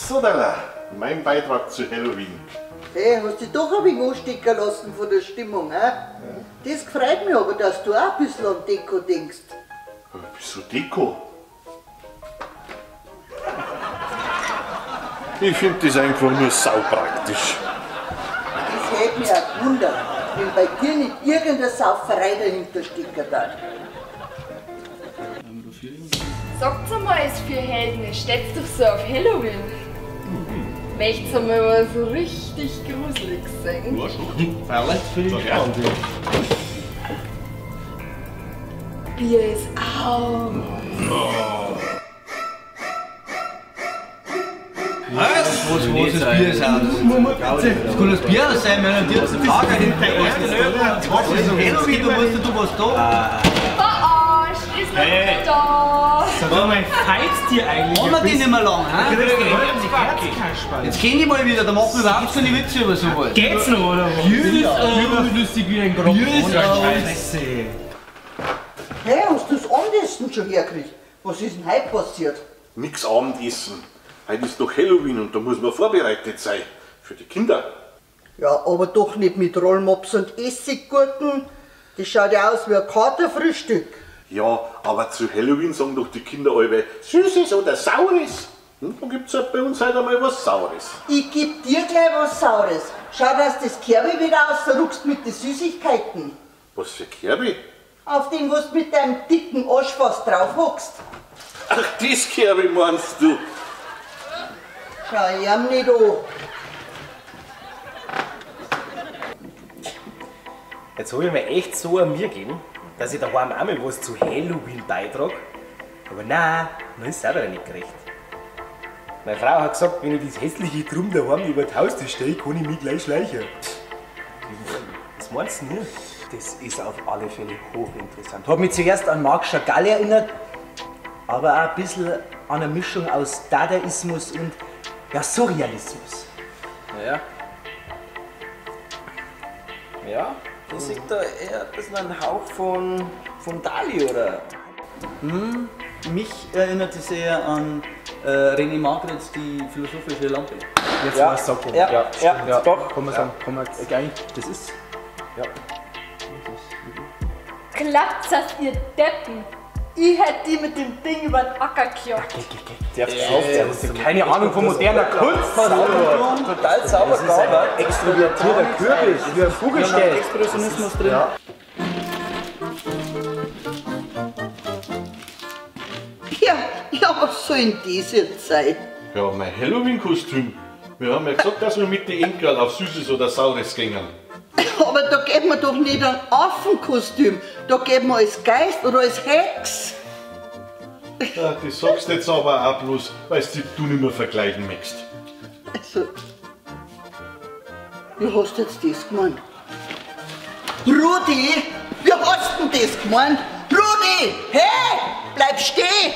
So, Dalla, mein Beitrag zu Halloween. Hey, hast dich doch ein wenig anstecken lassen von der Stimmung, hä? Ja. Das freut mich aber, dass du auch ein bisschen an Deko denkst. Wieso Deko? Ich finde das einfach nur saupraktisch. Das hätte mich auch gewundert, wenn bei dir nicht irgendeine Sauferei dahinter stecken darf. Sagt's einmal, es für Helden, steht's doch so auf Halloween. Möcht's einmal was so richtig Gruseliges sehen? Ja, schon. Vielleicht für die Spannung. Bier ist auf. Was das Bier sein? Das kann das Bier sein, wenn du dir zum Lager hinterher ist. Was ist Halloween, da musst du was da. Verarscht, ist noch nicht da. Sag mal, feizt dir eigentlich? Haben wir die nicht mehr lang, hä? Jetzt kenn ich mal wieder, da machen wir überhaupt keine Witze über sowas. Geht's noch, oder was? Bier ist überflüssig wie ein Grog. Bier ist Scheiße. Hey, hast du das Abendessen schon hergekriegt? Was ist denn heute passiert? Nix Abendessen. Heute ist doch Halloween und da muss man vorbereitet sein. Für die Kinder. Ja, aber doch nicht mit Rollmops und Essiggurken. Das schaut ja aus wie ein Katerfrühstück. Ja, aber zu Halloween sagen doch die Kinder alle Süßes oder Saures. Da gibt's ja bei uns heute einmal was Saures. Ich geb dir gleich was Saures. Schau, dass das Kerbe wieder ausruckst mit den Süßigkeiten. Was für Kerbe? Auf den, was du mit deinem dicken Arsch fast drauf hockst. Ach, das Kerbe meinst du? Schau ihm nicht an. Jetzt habe ich mir echt so an mir gehen, dass ich daheim auch mal was zu Halloween beitrage. Aber nein, mir ist es auch wieder nicht gerecht. Meine Frau hat gesagt, wenn ich das hässliche Drum daheim über die Haustür stelle, kann ich mich gleich schleichen. Was meinst du denn? Das ist auf alle Fälle hochinteressant. Hat mich zuerst an Marc Chagall erinnert, aber auch ein bisschen an eine Mischung aus Dadaismus und ja, Surrealismus. Naja. Ja, ich sehe da eher ein bisschen einen Hauch von Dali, oder? Mich erinnert es eher an René Magritz, die philosophische Lampe. Jetzt Ja. war es sagt Ja, doch. Kann man sagen, kann man eigentlich, das ist. Ja. Klappt's das, ihr Deppen? Ich hätte die mit dem Ding über den Acker gejagt. Keine Ahnung von moderner Kunst. Total sauber gearbeitet. Extrovertierter Kürbis, wie ein Vogelstell. Expressionismus drin. Ja, was soll denn das jetzt sein? Ja, mein Halloween-Kostüm. Wir haben ja gesagt, dass wir mit den Enkeln auf Süßes oder Saures gehen. Aber da geht man doch nicht ein Affenkostüm. Da geht man als Geist oder als Hex. Ja, das sagst du jetzt aber auch bloß, weil du nicht mehr vergleichen möchtest. Also, wie hast du jetzt das gemeint? Rudi, wie hast du denn das gemeint? Rudi, hey, bleib stehen!